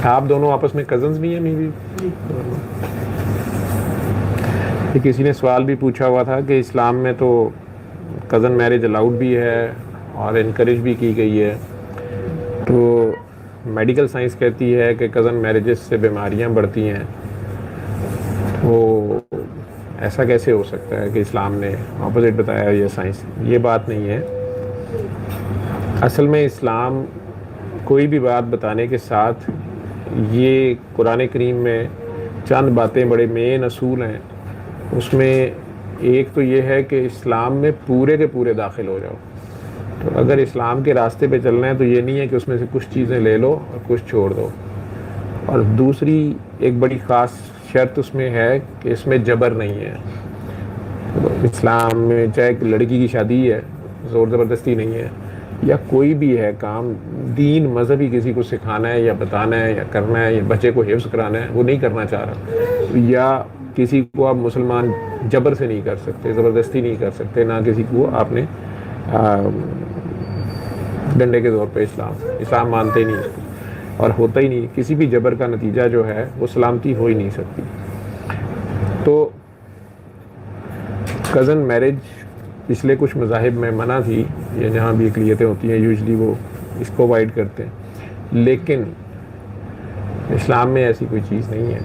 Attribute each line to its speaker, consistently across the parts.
Speaker 1: آپ دونوں آپس میں کزنز بھی ہیں میری؟ کسی نے سوال بھی پوچھا ہوا تھا کہ اسلام میں تو کزن میرج الاؤڈ بھی ہے اور انکریج بھی کی گئی ہے، تو میڈیکل سائنس کہتی ہے کہ کزن میرجز سے بیماریاں بڑھتی ہیں، تو ایسا کیسے ہو سکتا ہے کہ اسلام نے اپوزٹ بتایا ہے؟ یہ سائنس، یہ بات نہیں ہے۔ اصل میں اسلام کوئی بھی بات بتانے کے ساتھ یہ قرآن کریم میں چند باتیں بڑے مین اصول ہیں، اس میں ایک تو یہ ہے کہ اسلام میں پورے کے پورے داخل ہو جاؤ۔ تو اگر اسلام کے راستے پہ چلنا ہے تو یہ نہیں ہے کہ اس میں سے کچھ چیزیں لے لو اور کچھ چھوڑ دو۔ اور دوسری ایک بڑی خاص شرط اس میں ہے کہ اس میں جبر نہیں ہے۔ اسلام میں چاہے ایک لڑکی کی شادی ہے، زور زبردستی نہیں ہے، یا کوئی بھی ہے کام دین مذہبی کسی کو سکھانا ہے یا بتانا ہے یا کرنا ہے یا بچے کو حفظ کرانا ہے، وہ نہیں کرنا چاہ رہا، یا کسی کو آپ مسلمان جبر سے نہیں کر سکتے، زبردستی نہیں کر سکتے، نہ کسی کو آپ نے ڈنڈے کے زور پہ اسلام مانتے ہی نہیں اور ہوتا ہی نہیں، کسی بھی جبر کا نتیجہ جو ہے وہ سلامتی ہو ہی نہیں سکتی۔ تو کزن میرج پچھلے کچھ مذاہب میں منع تھی، یا جہاں بھی اقلیتیں ہوتی ہیں یوزلی وہ اس کو اوائڈ کرتے ہیں، لیکن اسلام میں ایسی کوئی چیز نہیں ہے۔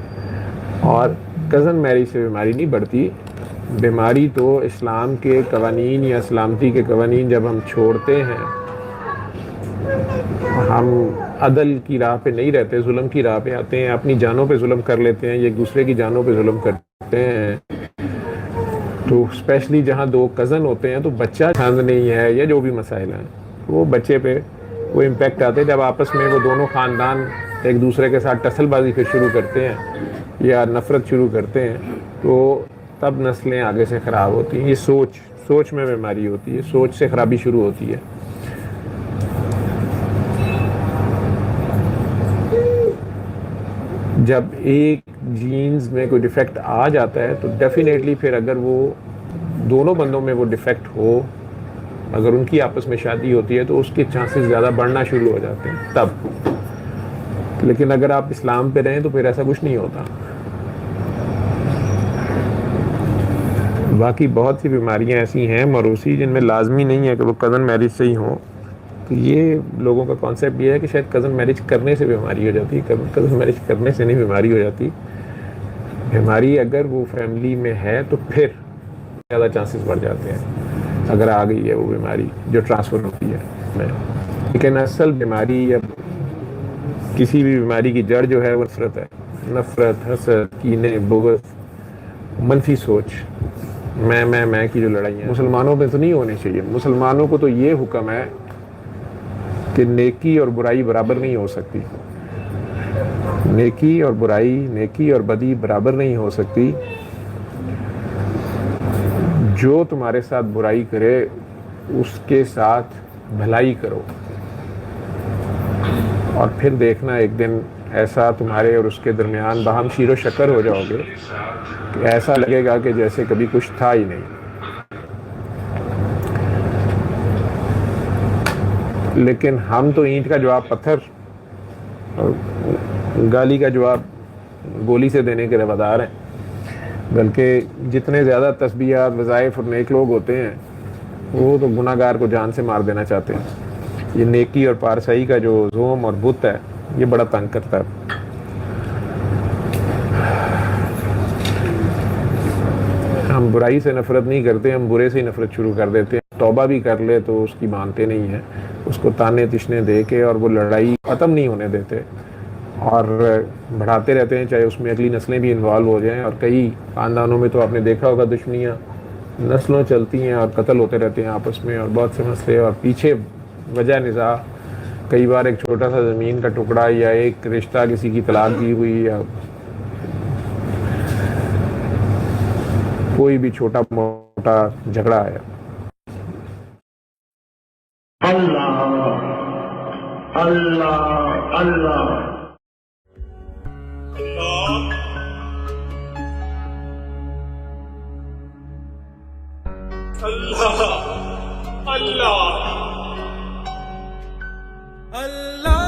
Speaker 1: اور کزن میرج سے بیماری نہیں بڑھتی، بیماری تو اسلام کے قوانین یا سلامتی کے قوانین جب ہم چھوڑتے ہیں، ہم عدل کی راہ پہ نہیں رہتے، ظلم کی راہ پہ آتے ہیں، اپنی جانوں پہ ظلم کر لیتے ہیں، ایک دوسرے کی جانوں پہ ظلم کرتے ہیں، تو اسپیشلی جہاں دو کزن ہوتے ہیں تو بچہ چھاند نہیں ہے یا جو بھی مسائل ہیں وہ بچے پہ وہ امپیکٹ آتے ہیں۔ جب آپس میں وہ دونوں خاندان ایک دوسرے کے ساتھ ٹسل بازی پھر شروع کرتے ہیں یا نفرت شروع کرتے ہیں، تو تب نسلیں آگے سے خراب ہوتی ہیں۔ یہ سوچ میں بیماری ہوتی ہے، سوچ سے خرابی شروع ہوتی ہے۔ جب ایک جینز میں کوئی ڈیفیکٹ آ جاتا ہے تو ڈیفینیٹلی پھر اگر وہ دونوں بندوں میں وہ ڈیفیکٹ ہو، اگر ان کی آپس میں شادی ہوتی ہے تو اس کے چانسز زیادہ بڑھنا شروع ہو جاتے ہیں تب۔ لیکن اگر آپ اسلام پہ رہیں تو پھر ایسا کچھ نہیں ہوتا۔ باقی بہت سی بیماریاں ایسی ہیں موروثی جن میں لازمی نہیں ہے کہ وہ کزن میرج سے ہی ہوں، تو یہ لوگوں کا کانسیپٹ یہ ہے کہ شاید کزن میرج کرنے سے بیماری ہو جاتی ہے۔ کزن میرج کرنے سے نہیں بیماری ہو جاتی، بیماری اگر وہ فیملی میں ہے تو پھر زیادہ چانسز بڑھ جاتے ہیں اگر آ گئی ہے وہ بیماری جو ٹرانسفر ہوتی ہے۔ لیکن اصل بیماری یا کسی بھی بیماری کی جڑ جو ہے وہ نفرت ہے، نفرت، حسد، کینے، بغض، منفی سوچ، میں کی جو لڑائی ہے مسلمانوں پہ تو نہیں ہونی چاہیے۔ مسلمانوں کو تو یہ حکم ہے کہ نیکی اور برائی برابر نہیں ہو سکتی، نیکی اور برائی، نیکی اور بدی برابر نہیں ہو سکتی۔ جو تمہارے ساتھ برائی کرے اس کے ساتھ بھلائی کرو، اور پھر دیکھنا ایک دن ایسا تمہارے اور اس کے درمیان باہم شیر و شکر ہو جاؤ گے کہ ایسا لگے گا کہ جیسے کبھی کچھ تھا ہی نہیں۔ لیکن ہم تو اینٹ کا جواب پتھر اور گالی کا جواب گولی سے دینے کے روادار ہیں، بلکہ جتنے زیادہ تسبیحات، وظائف اور نیک لوگ ہوتے ہیں وہ تو گناہ گار کو جان سے مار دینا چاہتے ہیں۔ یہ نیکی اور پارسائی کا جو زوم اور بت ہے یہ بڑا تنگ کرتا ہے۔ ہم برائی سے نفرت نہیں کرتے، ہم برے سے ہی نفرت شروع کر دیتے ہیں۔ توبہ بھی کر لے تو اس کی مانتے نہیں ہیں، اس کو تانے تشنے دے کے اور وہ لڑائی ختم نہیں ہونے دیتے اور بڑھاتے رہتے ہیں، چاہے اس میں اگلی نسلیں بھی انوالو ہو جائیں۔ اور کئی خاندانوں میں تو آپ نے دیکھا ہوگا دشمنیاں نسلوں چلتی ہیں اور قتل ہوتے رہتے ہیں آپس میں، اور بہت سے مسئلے اور پیچھے وجہ نزاع، کئی بار ایک چھوٹا سا زمین کا ٹکڑا یا ایک رشتہ کسی کی طلاق دی ہوئی یا کوئی بھی چھوٹا موٹا جھگڑا ہے۔
Speaker 2: اللہ اللہ اللہ
Speaker 3: اللہ اللہ اللہ اللہ